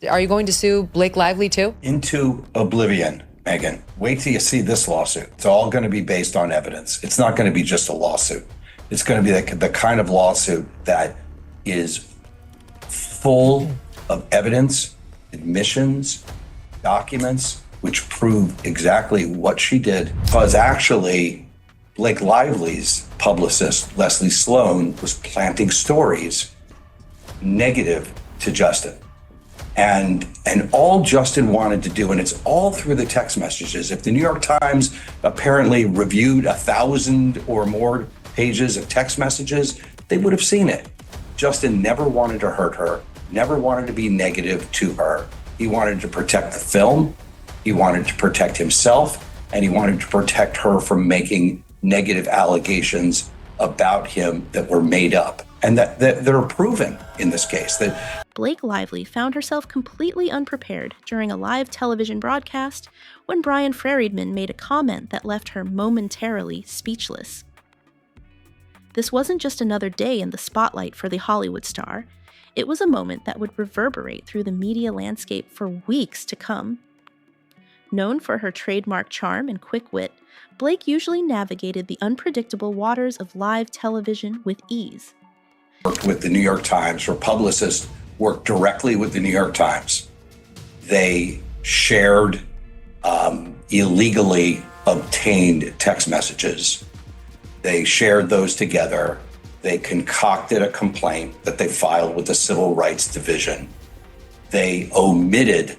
Are you going to sue Blake Lively too? Into oblivion, Megan. Wait till you see this lawsuit. It's all going to be based on evidence. It's not going to be just a lawsuit. It's going to be the kind of lawsuit that is full of evidence, admissions, documents, which prove exactly what she did. Because actually, Blake Lively's publicist, Leslie Sloan, was planting stories negative to Justin. And all Justin wanted to do, and it's all through the text messages. If the New York Times apparently reviewed 1,000 or more pages of text messages, they would have seen it. Justin never wanted to hurt her, never wanted to be negative to her. He wanted to protect the film, he wanted to protect himself, and he wanted to protect her from making negative allegations about him that were made up and that are proven in this case. That Blake Lively found herself completely unprepared during a live television broadcast when Bryan Freedman made a comment that left her momentarily speechless. This wasn't just another day in the spotlight for the Hollywood star. It was a moment that would reverberate through the media landscape for weeks to come. Known for her trademark charm and quick wit, Blake usually navigated the unpredictable waters of live television with ease. Worked with the New York Times. Her publicist worked directly with the New York Times. They shared illegally obtained text messages. They shared those together. They concocted a complaint that they filed with the Civil Rights Division. They omitted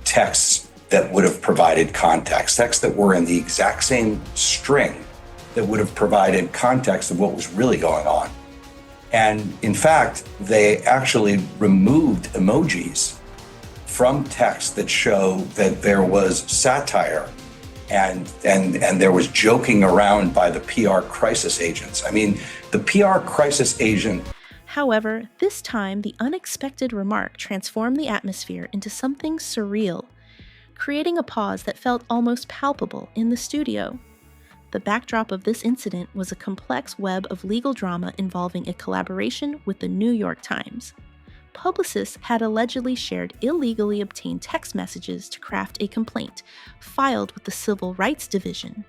texts that would have provided context, texts that were in the exact same string that would have provided context of what was really going on. And in fact, they actually removed emojis from text that show that there was satire and there was joking around by the PR crisis agents. I mean, the PR crisis agent. However, this time the unexpected remark transformed the atmosphere into something surreal, creating a pause that felt almost palpable in the studio. The backdrop of this incident was a complex web of legal drama involving a collaboration with the New York Times. Publicists had allegedly shared illegally obtained text messages to craft a complaint filed with the Civil Rights Division.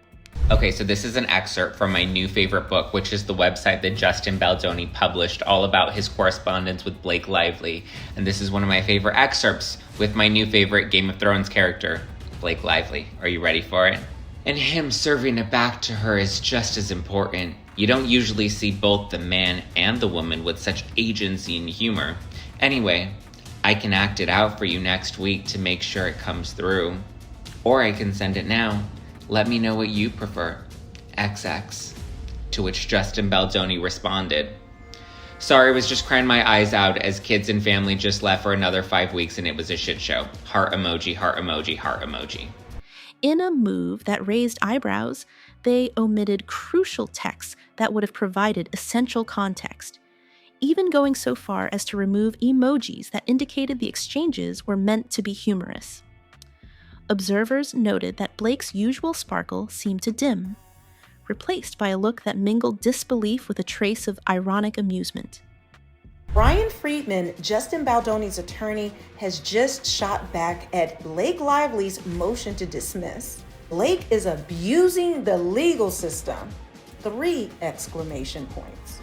Okay, so this is an excerpt from my new favorite book, which is the website that Justin Baldoni published, all about his correspondence with Blake Lively. And this is one of my favorite excerpts with my new favorite Game of Thrones character, Blake Lively. Are you ready for it? And him serving it back to her is just as important. You don't usually see both the man and the woman with such agency and humor. Anyway, I can act it out for you next week to make sure it comes through. Or I can send it now. Let me know what you prefer. XX. To which Justin Baldoni responded, "Sorry, I was just crying my eyes out as kids and family just left for another 5 weeks and it was a shit show. Heart emoji, heart emoji, heart emoji." In a move that raised eyebrows, they omitted crucial texts that would have provided essential context, even going so far as to remove emojis that indicated the exchanges were meant to be humorous. Observers noted that Blake's usual sparkle seemed to dim, replaced by a look that mingled disbelief with a trace of ironic amusement. Bryan Freedman, Justin Baldoni's attorney, has just shot back at Blake Lively's motion to dismiss. Blake is abusing the legal system. 3 exclamation points.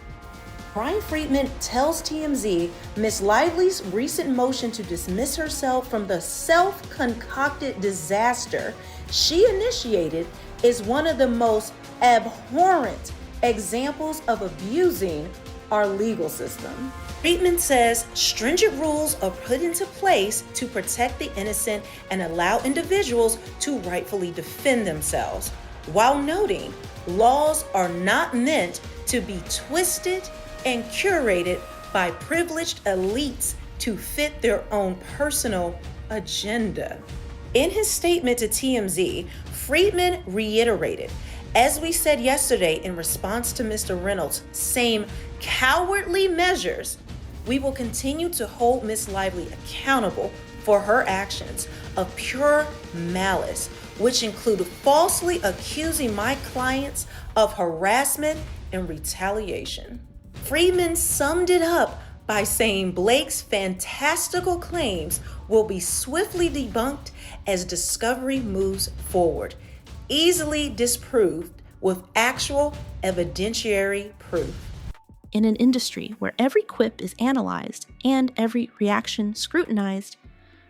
Bryan Freedman tells TMZ Ms. Lively's recent motion to dismiss herself from the self-concocted disaster she initiated is one of the most abhorrent examples of abusing our legal system. Freedman says stringent rules are put into place to protect the innocent and allow individuals to rightfully defend themselves, while noting laws are not meant to be twisted and curated by privileged elites to fit their own personal agenda. In his statement to TMZ, Freedman reiterated, as we said yesterday in response to Mr. Reynolds' same cowardly measures, we will continue to hold Ms. Lively accountable for her actions of pure malice, which include falsely accusing my clients of harassment and retaliation. Freedman summed it up by saying Blake's fantastical claims will be swiftly debunked as discovery moves forward, easily disproved with actual evidentiary proof. In an industry where every quip is analyzed and every reaction scrutinized,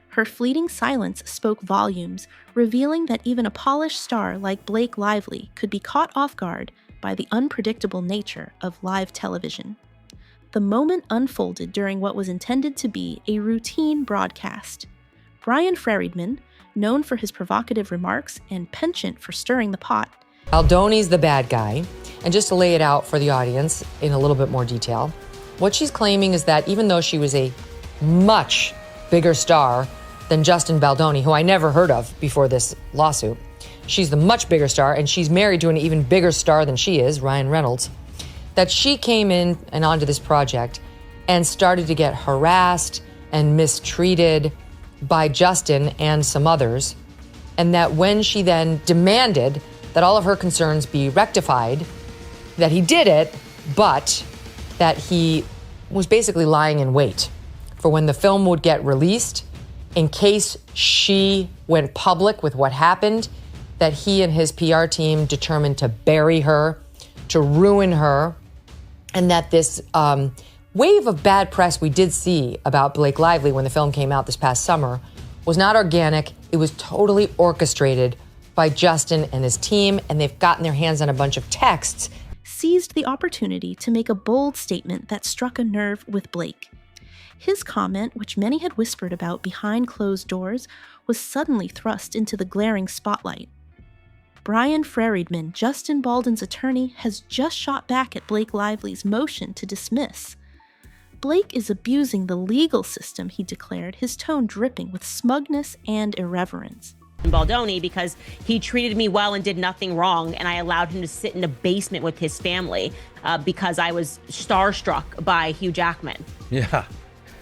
her fleeting silence spoke volumes, revealing that even a polished star like Blake Lively could be caught off guard by the unpredictable nature of live television. The moment unfolded during what was intended to be a routine broadcast. Bryan Freedman, known for his provocative remarks and penchant for stirring the pot, Baldoni's the bad guy. And just to lay it out for the audience in a little bit more detail, what she's claiming is that even though she was a much bigger star than Justin Baldoni, who I never heard of before this lawsuit, she's the much bigger star, and she's married to an even bigger star than she is, Ryan Reynolds, that she came in and onto this project and started to get harassed and mistreated by Justin and some others, and that when she then demanded that all of her concerns be rectified, that he did it, but that he was basically lying in wait for when the film would get released in case she went public with what happened, that he and his PR team determined to bury her, to ruin her, and that this wave of bad press we did see about Blake Lively when the film came out this past summer was not organic. It was totally orchestrated by Justin and his team, and they've gotten their hands on a bunch of texts. seized the opportunity to make a bold statement that struck a nerve with Blake. His comment, which many had whispered about behind closed doors, was suddenly thrust into the glaring spotlight. Bryan Freedman, Justin Baldwin's attorney, has just shot back at Blake Lively's motion to dismiss. Blake is abusing the legal system, he declared, his tone dripping with smugness and irreverence. Baldoni, because he treated me well and did nothing wrong, and I allowed him to sit in a basement with his family because I was starstruck by Hugh Jackman. Yeah,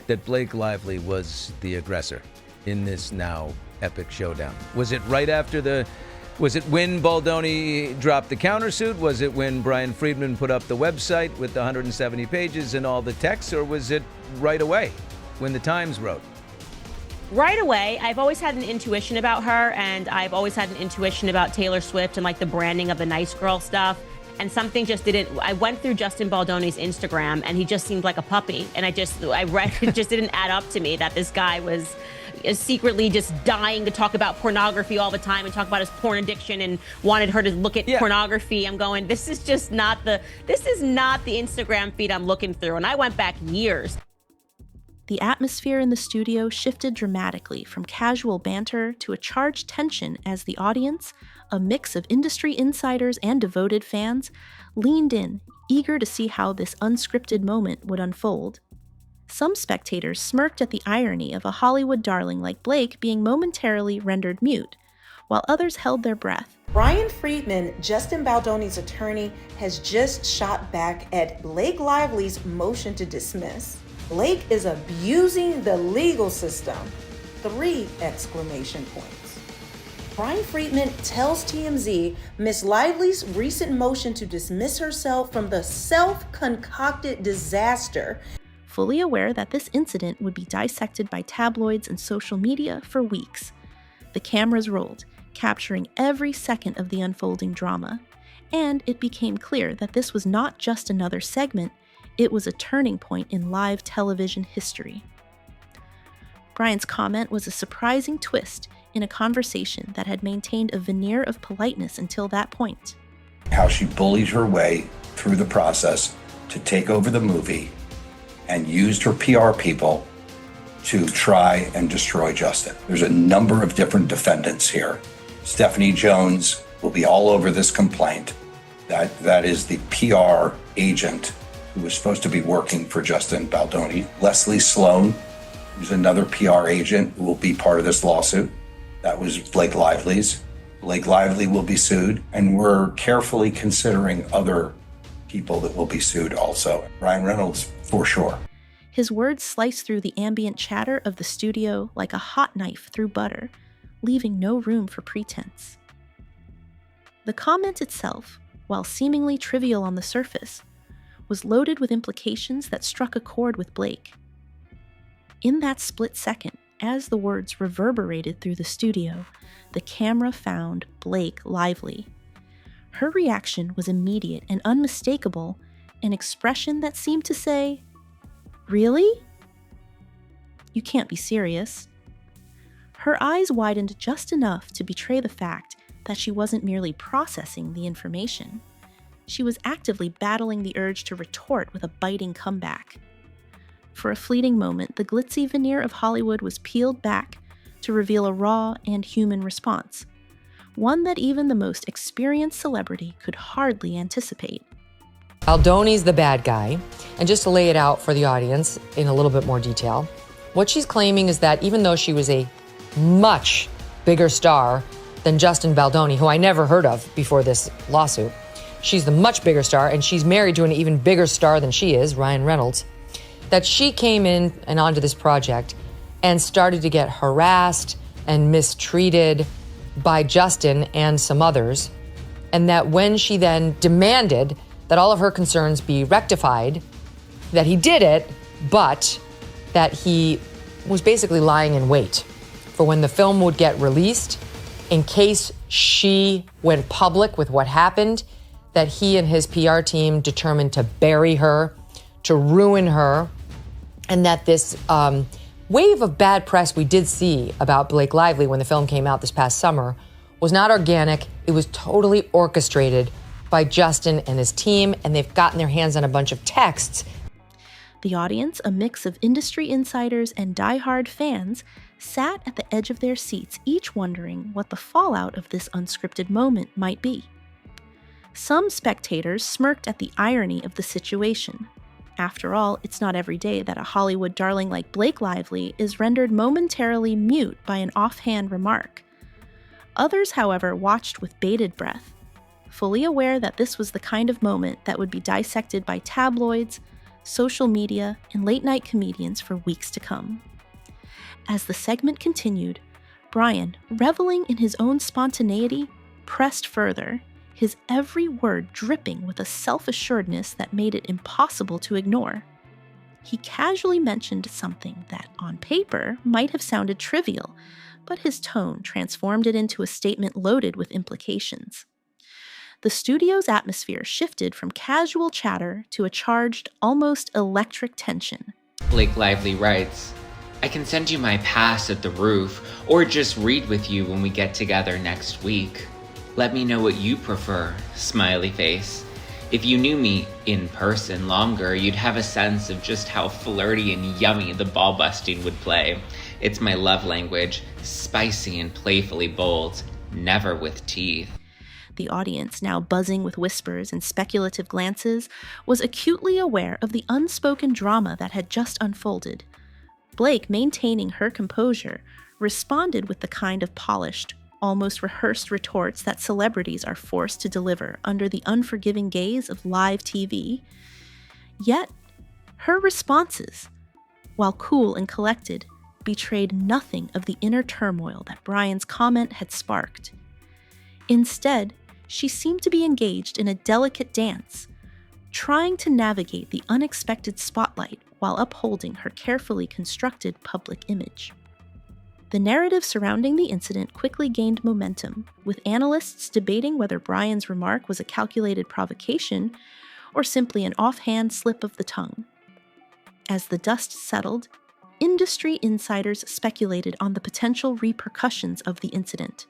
that Blake Lively was the aggressor in this now epic showdown. Was it right after was it when Baldoni dropped the countersuit? Was it when Bryan Freedman put up the website with the 170 pages and all the text? Or was it right away when the Times wrote? Right away. I've always had an intuition about her, and I've always had an intuition about Taylor Swift and like the branding of the nice girl stuff. And something just didn't. I went through Justin Baldoni's Instagram, and he just seemed like a puppy. And I read it just didn't add up to me that this guy was secretly just dying to talk about pornography all the time and talk about his porn addiction and wanted her to look at pornography. I'm going, this is not the Instagram feed I'm looking through. And I went back years. The atmosphere in the studio shifted dramatically from casual banter to a charged tension as the audience, a mix of industry insiders and devoted fans, leaned in, eager to see how this unscripted moment would unfold. Some spectators smirked at the irony of a Hollywood darling like Blake being momentarily rendered mute, while others held their breath. Bryan Freedman, Justin Baldoni's attorney, has just shot back at Blake Lively's motion to dismiss. Blake is abusing the legal system. 3 exclamation points. Bryan Freedman tells TMZ Miss Lively's recent motion to dismiss herself from the self-concocted disaster. Fully aware that this incident would be dissected by tabloids and social media for weeks. The cameras rolled, capturing every second of the unfolding drama, and it became clear that this was not just another segment, it was a turning point in live television history. Bryan's comment was a surprising twist in a conversation that had maintained a veneer of politeness until that point. How she bullied her way through the process to take over the movie and used her PR people to try and destroy Justin. There's a number of different defendants here. Stephanie Jones will be all over this complaint. That is the PR agent who was supposed to be working for Justin Baldoni. Leslie Sloan, who's another PR agent who will be part of this lawsuit. That was Blake Lively's. Blake Lively will be sued, and we're carefully considering other people that will be sued also. Ryan Reynolds, for sure. His words sliced through the ambient chatter of the studio like a hot knife through butter, leaving no room for pretense. The comment itself, while seemingly trivial on the surface, was loaded with implications that struck a chord with Blake. In that split second, as the words reverberated through the studio, the camera found Blake Lively. Her reaction was immediate and unmistakable, an expression that seemed to say, "Really? You can't be serious." Her eyes widened just enough to betray the fact that she wasn't merely processing the information. She was actively battling the urge to retort with a biting comeback. For a fleeting moment, the glitzy veneer of Hollywood was peeled back to reveal a raw and human response, one that even the most experienced celebrity could hardly anticipate. Baldoni's the bad guy, and just to lay it out for the audience in a little bit more detail, what she's claiming is that even though she was a much bigger star than Justin Baldoni, who I never heard of before this lawsuit, she's the much bigger star, and she's married to an even bigger star than she is, Ryan Reynolds, that she came in and onto this project and started to get harassed and mistreated by Justin and some others, and that when she then demanded that all of her concerns be rectified, that he did it, but that he was basically lying in wait for when the film would get released in case she went public with what happened, that he and his PR team determined to bury her, to ruin her, and that this wave of bad press we did see about Blake Lively when the film came out this past summer was not organic. It was totally orchestrated by Justin and his team, and they've gotten their hands on a bunch of texts. The audience, a mix of industry insiders and diehard fans, sat at the edge of their seats, each wondering what the fallout of this unscripted moment might be. Some spectators smirked at the irony of the situation. After all, it's not every day that a Hollywood darling like Blake Lively is rendered momentarily mute by an offhand remark. Others, however, watched with bated breath, fully aware that this was the kind of moment that would be dissected by tabloids, social media, and late-night comedians for weeks to come. As the segment continued, Bryan, reveling in his own spontaneity, pressed further, his every word dripping with a self-assuredness that made it impossible to ignore. He casually mentioned something that, on paper, might have sounded trivial, but his tone transformed it into a statement loaded with implications. The studio's atmosphere shifted from casual chatter to a charged, almost electric tension. Blake Lively writes, "I can send you my pass at the roof, or just read with you when we get together next week. Let me know what you prefer, smiley face. If you knew me in person longer, you'd have a sense of just how flirty and yummy the ball busting would play. It's my love language, spicy and playfully bold, never with teeth." The audience, now buzzing with whispers and speculative glances, was acutely aware of the unspoken drama that had just unfolded. Blake, maintaining her composure, responded with the kind of polished, almost rehearsed retorts that celebrities are forced to deliver under the unforgiving gaze of live TV. Yet, her responses, while cool and collected, betrayed nothing of the inner turmoil that Bryan's comment had sparked. Instead, she seemed to be engaged in a delicate dance, trying to navigate the unexpected spotlight while upholding her carefully constructed public image. The narrative surrounding the incident quickly gained momentum, with analysts debating whether Bryan's remark was a calculated provocation or simply an offhand slip of the tongue. As the dust settled, industry insiders speculated on the potential repercussions of the incident.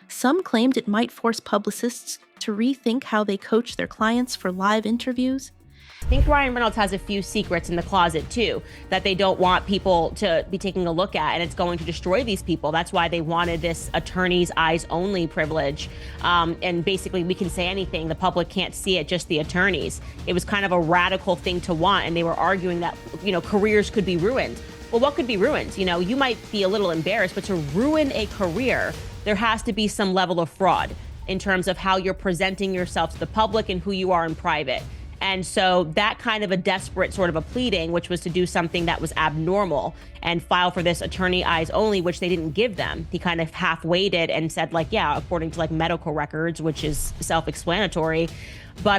Some claimed it might force publicists to rethink how they coach their clients for live interviews. I think Ryan Reynolds has a few secrets in the closet too that they don't want people to be taking a look at, and it's going to destroy these people. That's why they wanted this attorney's eyes only privilege. And basically we can say anything, the public can't see it, just the attorneys. It was kind of a radical thing to want, and they were arguing that, careers could be ruined. Well, what could be ruined? You might be a little embarrassed, but to ruin a career, there has to be some level of fraud in terms of how you're presenting yourself to the public and who you are in private. And so that kind of a desperate sort of a pleading, which was to do something that was abnormal and file for this attorney eyes only, which they didn't give them. He kind of half-waited and said, like, yeah, according to like medical records, which is self-explanatory. But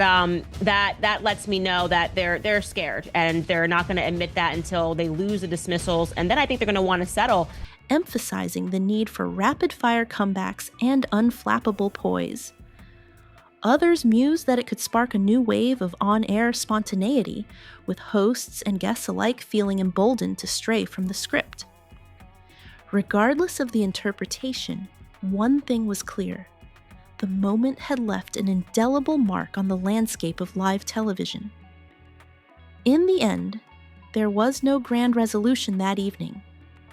that lets me know that they're scared and they're not going to admit that until they lose the dismissals. And then I think they're going to want to settle. Emphasizing the need for rapid-fire comebacks and unflappable poise. Others mused that it could spark a new wave of on-air spontaneity, with hosts and guests alike feeling emboldened to stray from the script. Regardless of the interpretation, one thing was clear. The moment had left an indelible mark on the landscape of live television. In the end, there was no grand resolution that evening,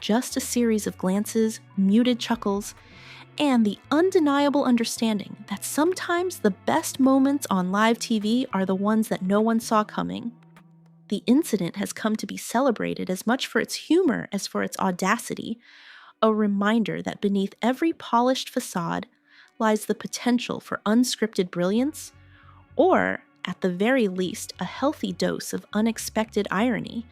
just a series of glances, muted chuckles, and the undeniable understanding that sometimes the best moments on live TV are the ones that no one saw coming. The incident has come to be celebrated as much for its humor as for its audacity, a reminder that beneath every polished facade lies the potential for unscripted brilliance, or, at the very least, a healthy dose of unexpected irony